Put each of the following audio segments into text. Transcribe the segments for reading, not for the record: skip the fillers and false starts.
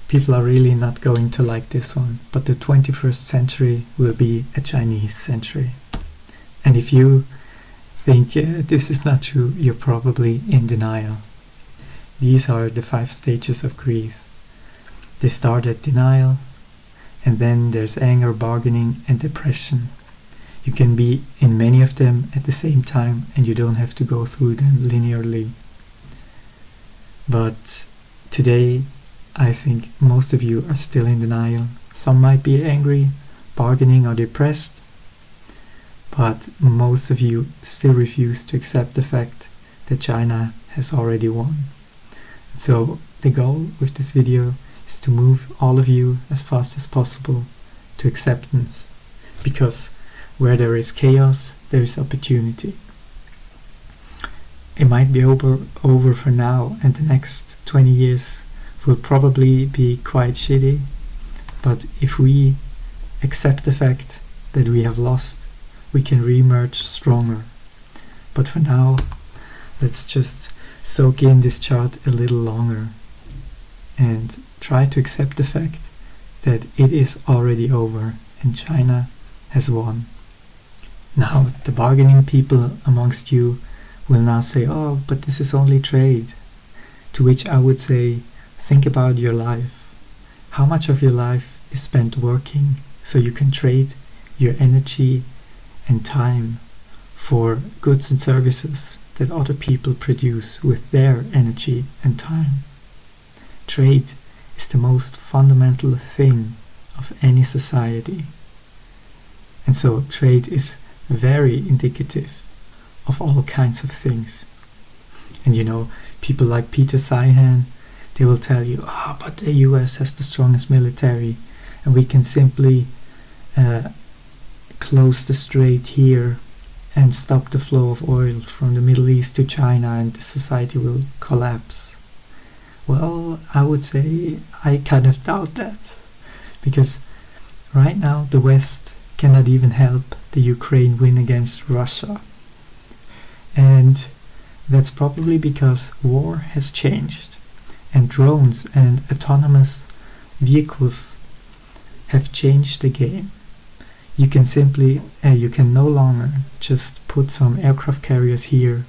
People are really not going to like this one, but the 21st century will be a Chinese century. And if you think this is not true, you're probably in denial. These are the 5 stages of grief. They start at denial, and then there's anger, bargaining, and depression. You can be in many of them at the same time, and you don't have to go through them linearly. But today, I think most of you are still in denial. Some might be angry, bargaining, or depressed, but most of you still refuse to accept the fact that China has already won. So the goal with this video is to move all of you as fast as possible to acceptance, because where there is chaos, there is opportunity. It might be over for now, and the next 20 years will probably be quite shitty, but if we accept the fact that we have lost, we can reemerge stronger. But for now, let's just soak in this chart a little longer and try to accept the fact that it is already over and China has won. Now, the bargaining people amongst you will now say, oh, but this is only trade. To which I would say, think about your life. How much of your life is spent working so you can trade your energy and time for goods and services that other people produce with their energy and time? Trade is the most fundamental thing of any society. And so trade is very indicative of all kinds of things. And you know, people like Peter Seihan, they will tell you, but the US has the strongest military and we can simply close the strait here and stop the flow of oil from the Middle East to China and the society will collapse. Well, I would say I kind of doubt that, because right now the West cannot even help the Ukraine win against Russia. And that's probably because war has changed and drones and autonomous vehicles have changed the game. You can no longer just put some aircraft carriers here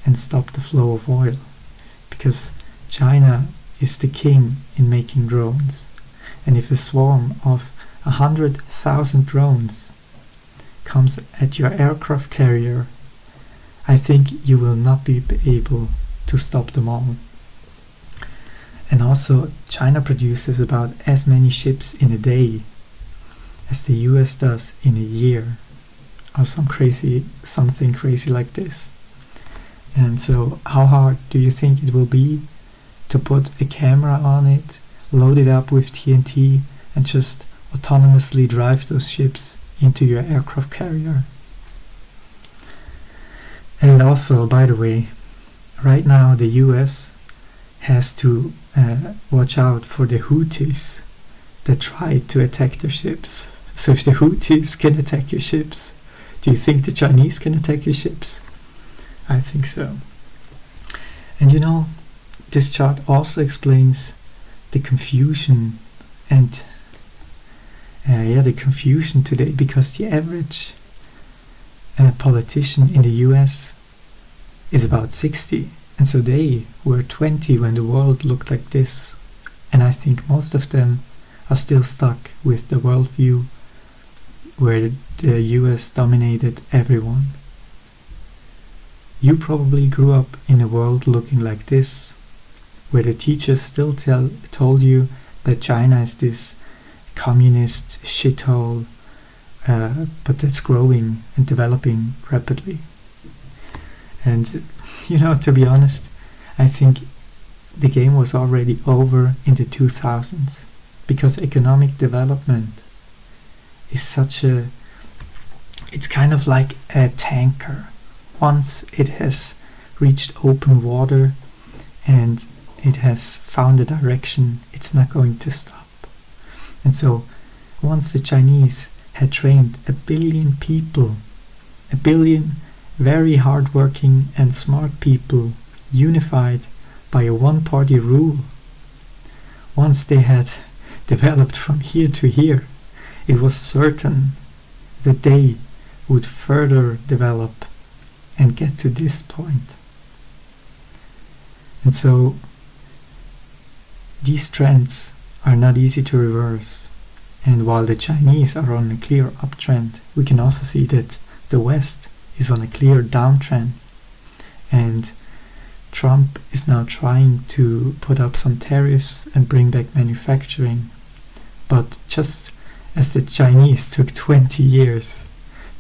and stop the flow of oil, because China is the king in making drones. And if a swarm of 100,000 drones comes at your aircraft carrier, I think you will not be able to stop them all. And also, China produces about as many ships in a day as the US does in a year, or something crazy like this. And so, how hard do you think it will be to put a camera on it, load it up with TNT, and just autonomously drive those ships into your aircraft carrier? And also, by the way, right now the US has to watch out for the Houthis that try to attack their ships. So if the Houthis can attack your ships, do you think the Chinese can attack your ships? I think so. And you know, this chart also explains the confusion and the confusion today, because the average politician in the US is about 60, and so they were 20 when the world looked like this. And I think most of them are still stuck with the worldview where the US dominated everyone. You probably grew up in a world looking like this, where the teachers still told you that China is this communist shithole, but that's growing and developing rapidly. And you know, to be honest, I think the game was already over in the 2000s, because economic development is it's kind of like a tanker. Once it has reached open water and it has found a direction, it's not going to stop. And so once the Chinese had trained 1 billion people, 1 billion very hardworking and smart people, unified by a one-party rule, once they had developed from here to here, it was certain that they would further develop and get to this point. And so these trends are not easy to reverse. And while the Chinese are on a clear uptrend, we can also see that the West is on a clear downtrend. And Trump is now trying to put up some tariffs and bring back manufacturing. But just as the Chinese took 20 years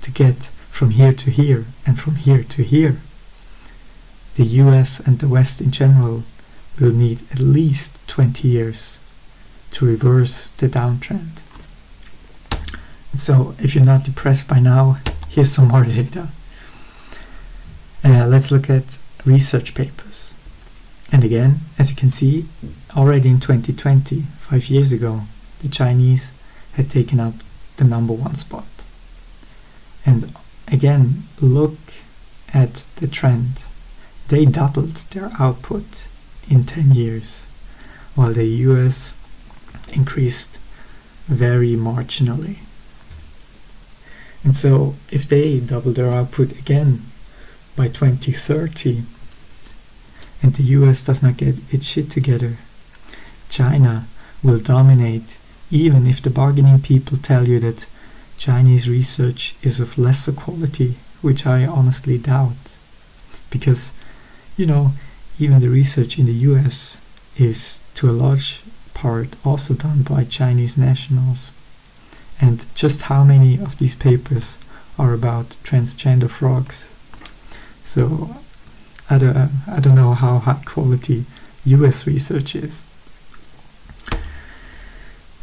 to get from here to here and from here to here, the US and the West in general will need at least 20 years to reverse the downtrend. And so, if you're not depressed by now, here's some more data. Let's look at research papers. And again, as you can see, already in 2020, 5 years ago, the Chinese had taken up the #1 spot. And again, look at the trend. They doubled their output in 10 years, while the US increased very marginally. And so, if they double their output again by 2030, and the US does not get its shit together, China will dominate, even if the bargaining people tell you that Chinese research is of lesser quality, which I honestly doubt. Because, even the research in the US is to a large part also done by Chinese nationals. And just how many of these papers are about transgender frogs? So I don't know how high quality US research is.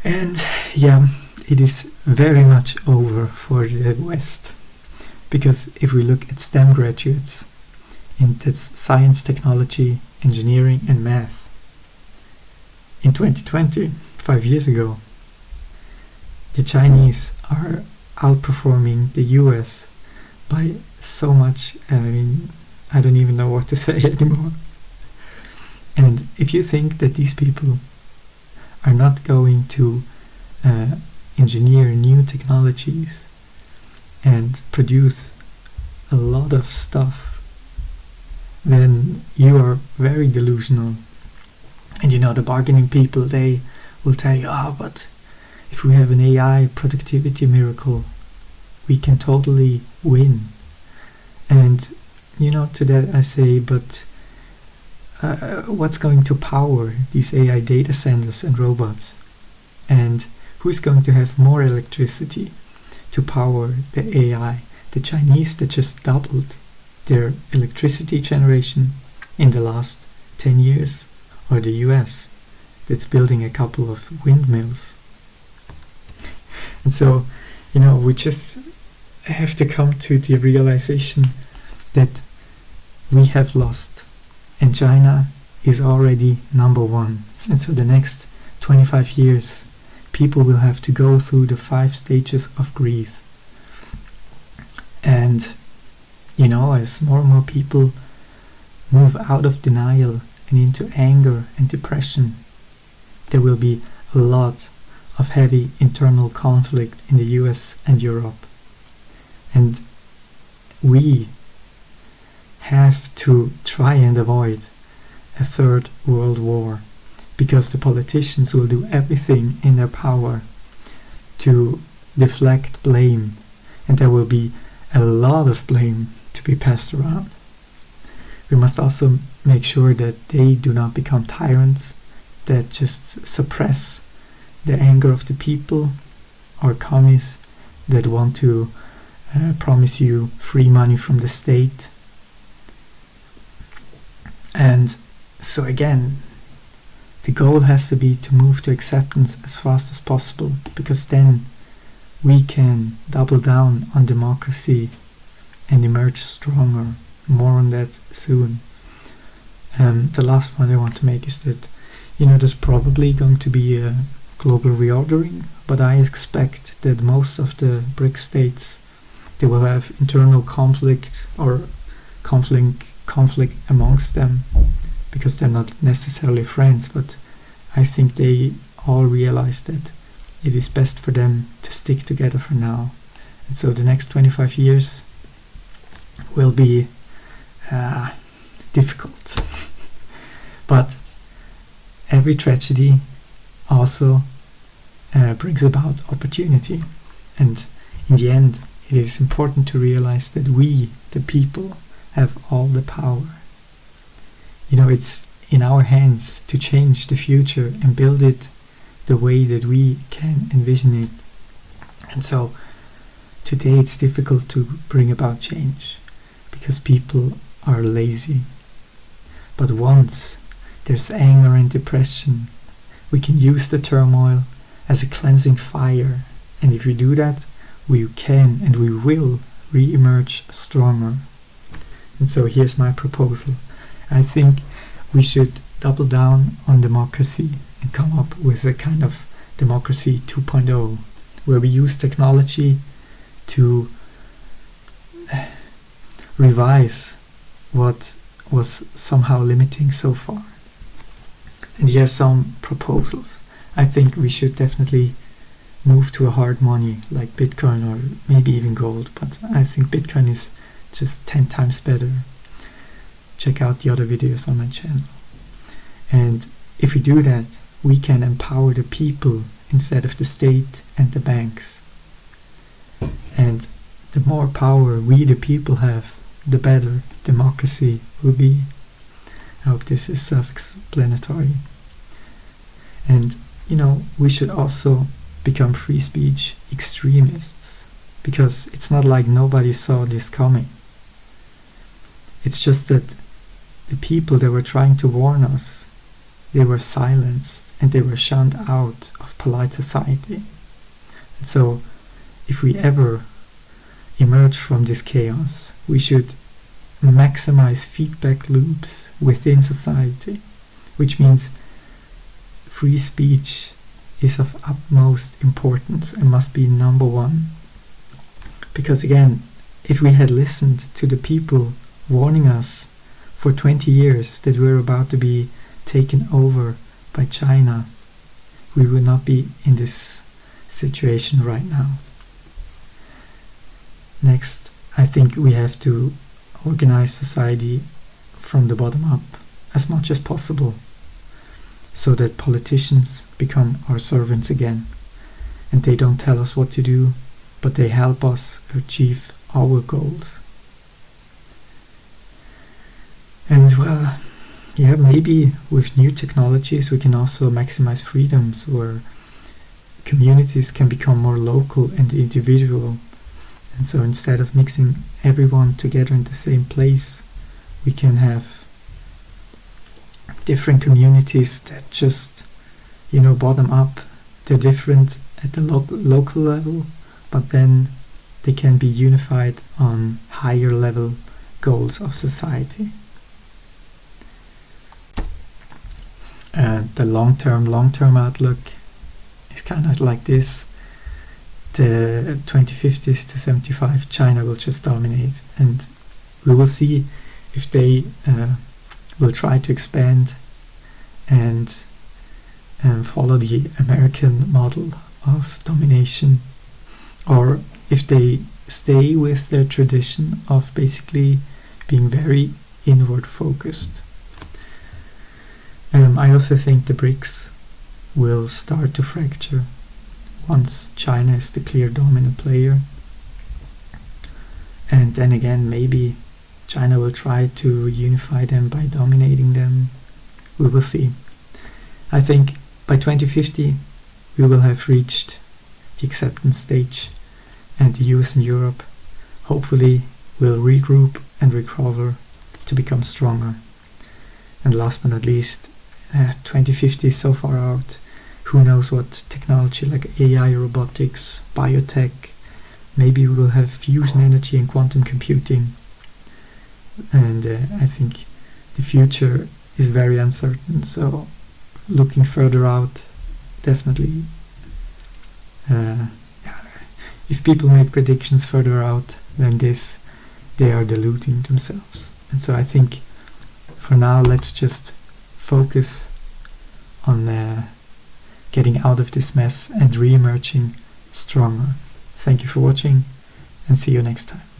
And yeah, it is very much over for the West. Because if we look at STEM graduates, in that's science, technology, engineering and math, in 2020, 5 years ago, the Chinese are outperforming the US by so much, I don't even know what to say anymore. And if you think that these people are not going to engineer new technologies and produce a lot of stuff, then you are very delusional. And the bargaining people, they will tell you, but if we have an AI productivity miracle, we can totally win. And to that I say, but what's going to power these AI data centers and robots? And who's going to have more electricity to power the AI? The Chinese that just doubled their electricity generation in the last 10 years, or the US that's building a couple of windmills? And so, we just have to come to the realization that we have lost, and China is already #1. And so the next 25 years, people will have to go through the 5 stages of grief. And, as more and more people move out of denial and into anger and depression, there will be a lot of heavy internal conflict in the US and Europe. And we have to try and avoid a 3rd World War, because the politicians will do everything in their power to deflect blame, and there will be a lot of blame to be passed around. We must also make sure that they do not become tyrants that just suppress the anger of the people, or commies that want to promise you free money from the state. And so again, the goal has to be to move to acceptance as fast as possible, because then we can double down on democracy and emerge stronger. More on that soon. The last point I want to make is that, there's probably going to be a global reordering, but I expect that most of the BRIC states, they will have internal conflict or conflict amongst them, because they're not necessarily friends, but I think they all realize that it is best for them to stick together for now. And so the next 25 years will be difficult. But every tragedy also brings about opportunity. And in the end, it is important to realize that we, the people, have all the power. It's in our hands to change the future and build it the way that we can envision it. And so today it's difficult to bring about change because people are lazy. But once there's anger and depression, we can use the turmoil as a cleansing fire. And if we do that, we can and we will re-emerge stronger. And so here's my proposal. I think we should double down on democracy and come up with a kind of democracy 2.0, where we use technology to revise what was somehow limiting so far. And here are some proposals. I think we should definitely move to a hard money like Bitcoin or maybe even gold, but I think Bitcoin is just 10 times better. Check out the other videos on my channel. And if we do that, we can empower the people instead of the state and the banks. And the more power we the people have, the better democracy will be. I hope this is self-explanatory. And we should also become free speech extremists, because it's not like nobody saw this coming. It's just that the people that were trying to warn us, they were silenced and they were shunned out of polite society. And so if we ever emerge from this chaos, we should maximize feedback loops within society, which means free speech is of utmost importance and must be number one. Because again, if we had listened to the people warning us for 20 years that we're about to be taken over by China, we would not be in this situation right now. Next, I think we have to organize society from the bottom up as much as possible, so that politicians become our servants again, and they don't tell us what to do, but they help us achieve our goals. And maybe with new technologies we can also maximize freedoms, where communities can become more local and individual. And so instead of mixing everyone together in the same place, we can have different communities that just, bottom up. They're different at the local level, but then they can be unified on higher level goals of society. The long-term outlook is kind of like this. The 2050s to 75, China will just dominate, and we will see if they will try to expand and follow the American model of domination, or if they stay with their tradition of basically being very inward focused. I also think the BRICS will start to fracture once China is the clear dominant player. And then again, maybe China will try to unify them by dominating them. We will see. I think by 2050 we will have reached the acceptance stage, and the US and Europe hopefully will regroup and recover to become stronger. And last but not least, 2050 is so far out. Who knows what technology like AI, robotics, biotech, maybe we will have fusion energy and quantum computing. And I think the future is very uncertain, so looking further out, definitely, if people make predictions further out than this, they are deluding themselves. And so I think for now, let's just focus on getting out of this mess and re-emerging stronger. Thank you for watching, and see you next time.